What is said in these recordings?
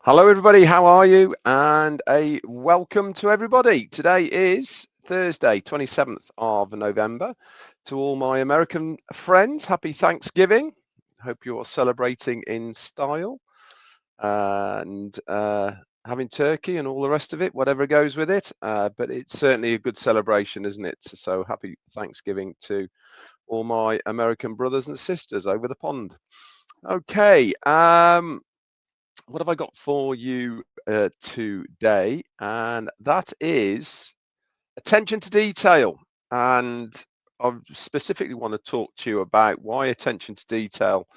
Hello, everybody. How are you? And a welcome to everybody. Today is Thursday, 27th of November. To all my American friends, happy Thanksgiving. Hope you're celebrating in style and having turkey and all the rest of it, whatever goes with it. But it's certainly a good celebration, isn't it? So happy Thanksgiving to all my American brothers and sisters over the pond. Okay. What have I got for you today? And that is attention to detail. And I specifically want to talk to you about why attention to detail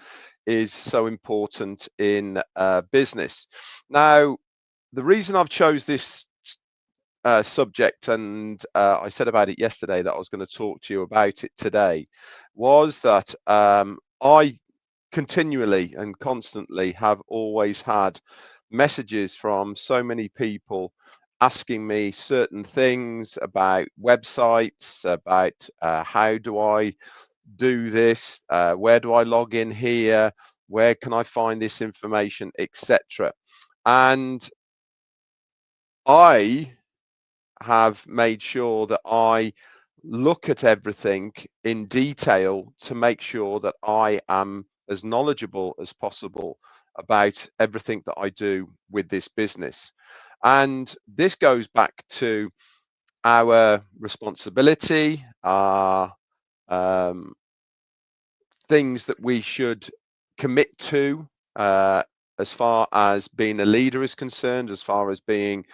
is so important in business. Now, the reason I've chose this subject, and I said about it yesterday that I was going to talk to you about it today, was that I continually and constantly have always had messages from so many people asking me certain things about websites, about how do I do this, where do I log in here, where can I find this information, etc. And I have made sure that I look at everything in detail to make sure that I am as knowledgeable as possible about everything that I do with this business. And this goes back to our responsibility, our um, things that we should commit to as far as being a leader is concerned, as far as being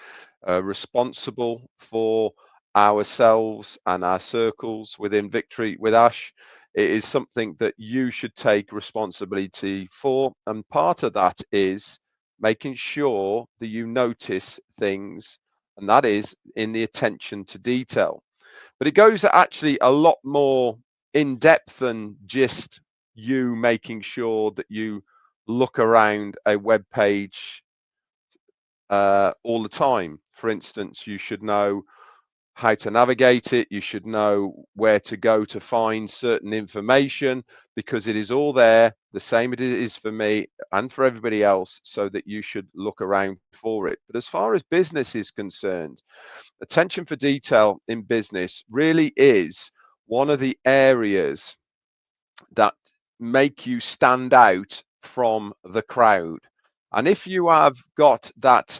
responsible for ourselves and our circles within Victory with Ash. It is something that you should take responsibility for. And part of that is making sure that you notice things, and that is in the attention to detail. But it goes actually a lot more in depth than just you making sure that you look around a web page all the time. For instance, you should know how to navigate it. You should know where to go to find certain information because it is all there, the same it is for me and for everybody else, so that you should look around for it. But as far as business is concerned, attention for detail in business really is one of the areas that make you stand out from the crowd. And if you have got that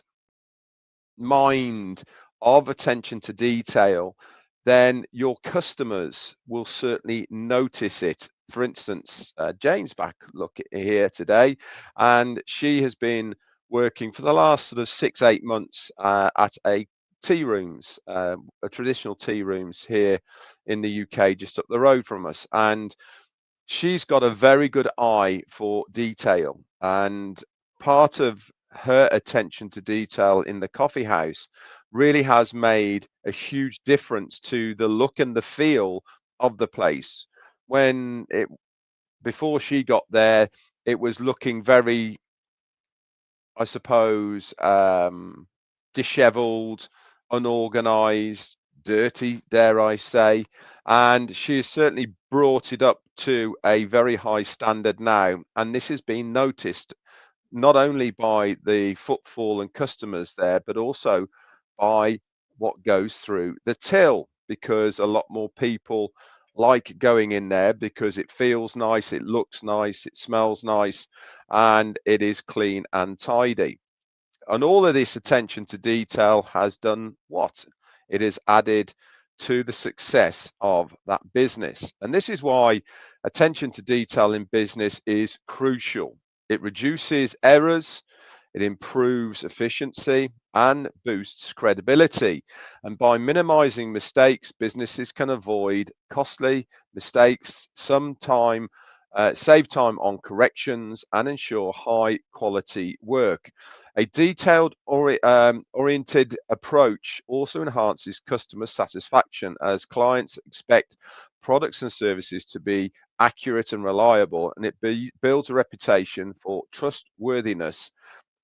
mind of attention to detail, then your customers will certainly notice it. For instance, Jane's back look here today, and she has been working for the last sort of 6, 8 months at a tea rooms, a traditional tea rooms here in the UK, just up the road from us. And she's got a very good eye for detail. And part of her attention to detail in the coffee house really has made a huge difference to the look and the feel of the place. When it before she got there, it was looking very, I suppose, disheveled, unorganized, dirty, dare I say. And she has certainly brought it up to a very high standard now. And this has been noticed not only by the footfall and customers there, but also by what goes through the till, because a lot more people like going in there because it feels nice, it looks nice, it smells nice, and it is clean and tidy. And all of this attention to detail has done what? It has added to the success of that business. And this is why attention to detail in business is crucial. It reduces errors, it improves efficiency, and boosts credibility. And by minimizing mistakes, businesses can avoid costly mistakes, save time on corrections, and ensure high quality work. A detailed oriented approach also enhances customer satisfaction as clients expect products and services to be accurate and reliable, and builds a reputation for trustworthiness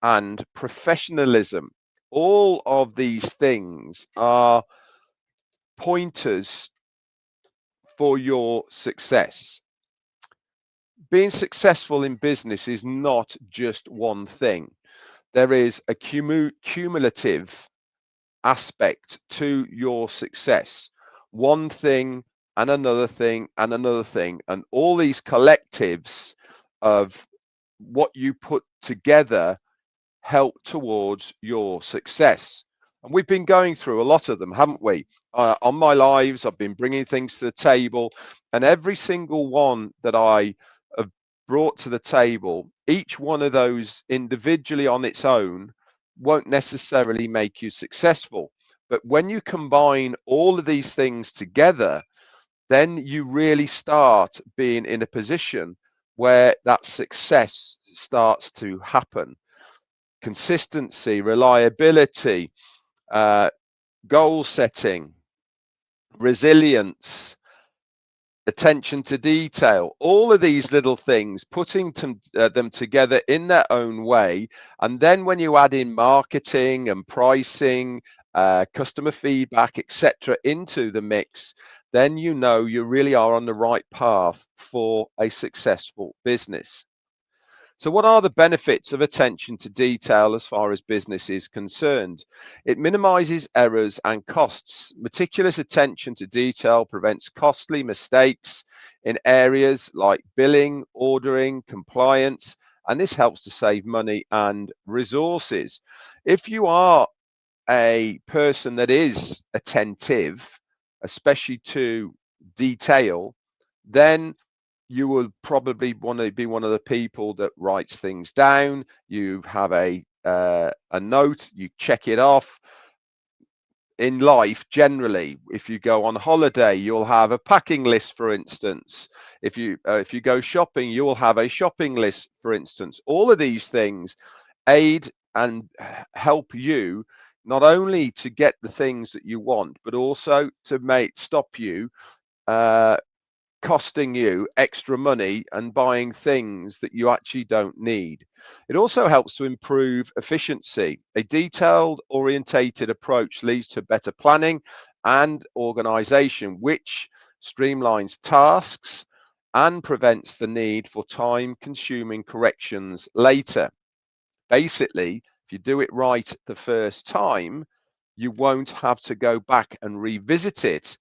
and professionalism. All of these things are pointers for your success. Being successful in business is not just one thing. there is a cumulative aspect to your success. One thing and another thing and another thing, and all these collectives of what you put together help towards your success. And we've been going through a lot of them, haven't we? On my lives, I've been bringing things to the table, and every single one that I have brought to the table, each one of those individually on its own won't necessarily make you successful. But when you combine all of these things together, then you really start being in a position where that success starts to happen. Consistency, reliability, goal setting, resilience, attention to detail, all of these little things, putting them together in their own way. And then when you add in marketing and pricing, customer feedback, etc., into the mix, then you know you really are on the right path for a successful business. So what are the benefits of attention to detail as far as business is concerned? It minimizes errors and costs. Meticulous attention to detail prevents costly mistakes in areas like billing, ordering, compliance, and this helps to save money and resources. If you are a person that is attentive, especially to detail, then you will probably want to be one of the people that writes things down. You have a note, you check it off. In life, generally, if you go on holiday, you'll have a packing list, for instance. If you go shopping, you will have a shopping list, for instance. All of these things aid and help you not only to get the things that you want, but also to stop you costing you extra money and buying things that you actually don't need. It also helps to improve efficiency. A detailed orientated approach leads to better planning and organization, which streamlines tasks and prevents the need for time consuming corrections later. Basically, if you do it right the first time, you won't have to go back and revisit it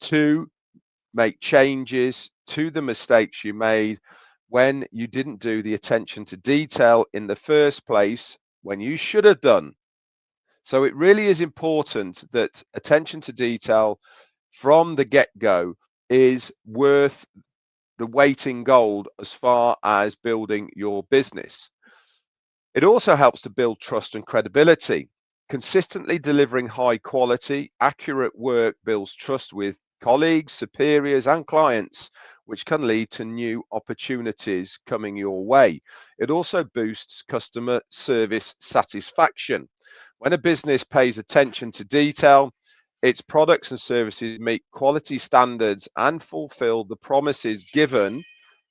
to make changes to the mistakes you made when you didn't do the attention to detail in the first place when you should have done. So it really is important that attention to detail from the get-go is worth the weight in gold as far as building your business. It also helps to build trust and credibility. Consistently delivering high quality, accurate work builds trust with colleagues, superiors, and clients, which can lead to new opportunities coming your way. It also boosts customer service satisfaction. When a business pays attention to detail, its products and services meet quality standards and fulfill the promises given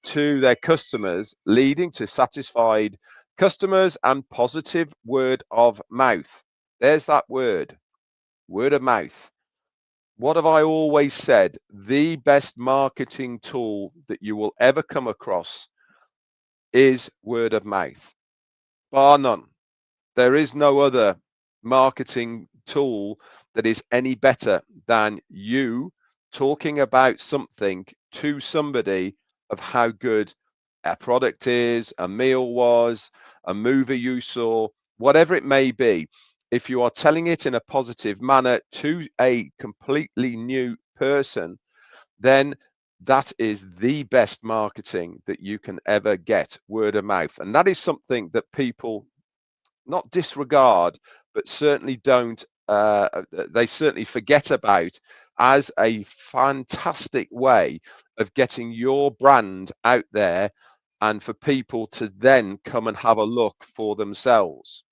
to their customers, leading to satisfied customers and positive word of mouth. There's that word of mouth. What have I always said? The best marketing tool that you will ever come across is word of mouth, bar none. There is no other marketing tool that is any better than you talking about something to somebody of how good a product is, a meal was, a movie you saw, whatever it may be. If you are telling it in a positive manner to a completely new person, then that is the best marketing that you can ever get, word of mouth. And that is something that people not disregard, but certainly don't, they certainly forget about as a fantastic way of getting your brand out there and for people to then come and have a look for themselves.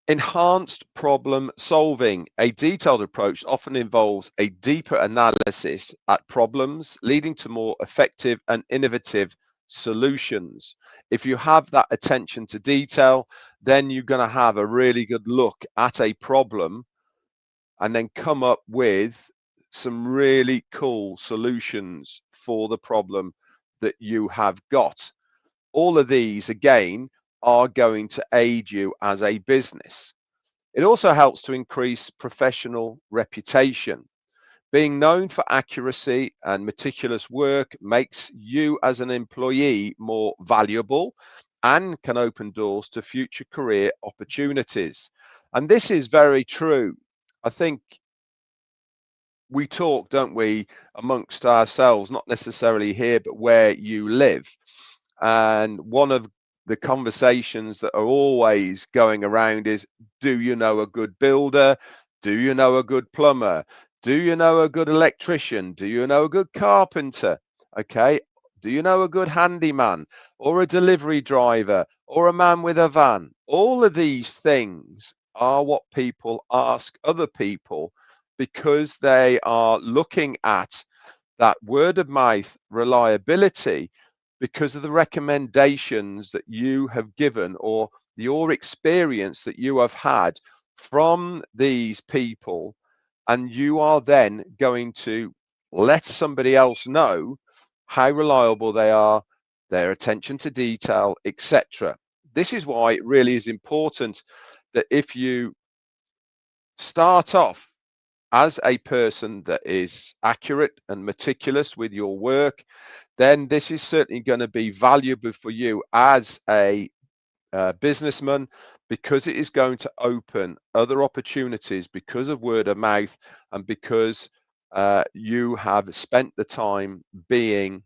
Enhanced problem solving. A detailed approach often involves a deeper analysis at problems, leading to more effective and innovative solutions. If you have that attention to detail, then you're going to have a really good look at a problem and then come up with some really cool solutions for the problem that you have got. All of these, again, are going to aid you as a business. It also helps to increase professional reputation. Being known for accuracy and meticulous work makes you as an employee more valuable and can open doors to future career opportunities. And this is very true. I think we talk, don't we, amongst ourselves, not necessarily here, but where you live. And one of the conversations that are always going around is, do you know a good builder? Do you know a good plumber? Do you know a good electrician? Do you know a good carpenter? Okay. Do you know a good handyman or a delivery driver or a man with a van? All of these things are what people ask other people because they are looking at that word of mouth reliability because of the recommendations that you have given or your experience that you have had from these people, and you are then going to let somebody else know how reliable they are, their attention to detail, etc. This is why it really is important that if you start off as a person that is accurate and meticulous with your work, then this is certainly going to be valuable for you as a businessman, because it is going to open other opportunities because of word of mouth and because you have spent the time being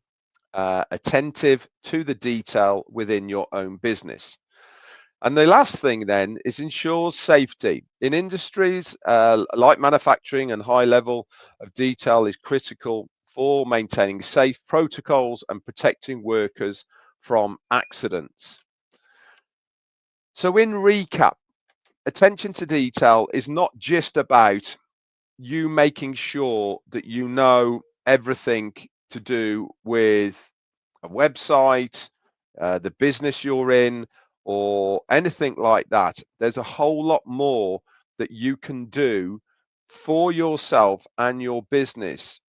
attentive to the detail within your own business. And the last thing then is ensures safety. In industries like manufacturing, and high level of detail is critical for maintaining safe protocols and protecting workers from accidents. So in recap, attention to detail is not just about you making sure that you know everything to do with a website, the business you're in, or anything like that. There's a whole lot more that you can do for yourself and your business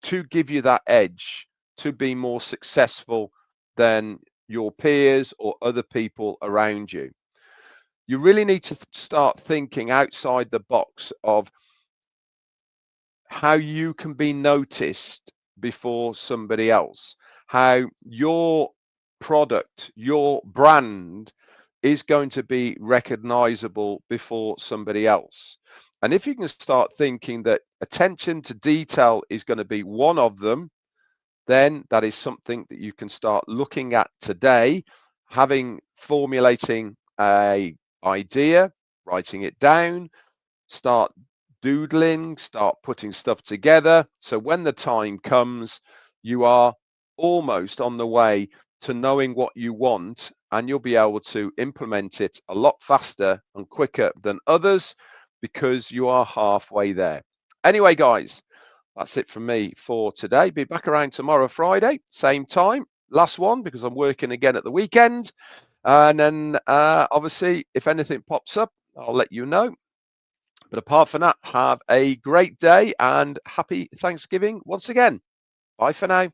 to give you that edge to be more successful than your peers or other people around you. You really need to start thinking outside the box of how you can be noticed before somebody else, how your product, your brand is going to be recognizable before somebody else. And if you can start thinking that attention to detail is going to be one of them, then that is something that you can start looking at today, formulating a idea, writing it down, start doodling, start putting stuff together. So when the time comes, you are almost on the way to knowing what you want, and you'll be able to implement it a lot faster and quicker than others because you are halfway there. Anyway, guys, that's it from me for today. Be back around tomorrow, Friday, same time. Last one because I'm working again at the weekend. And then obviously, if anything pops up, I'll let you know. But apart from that, have a great day and happy Thanksgiving once again. Bye for now.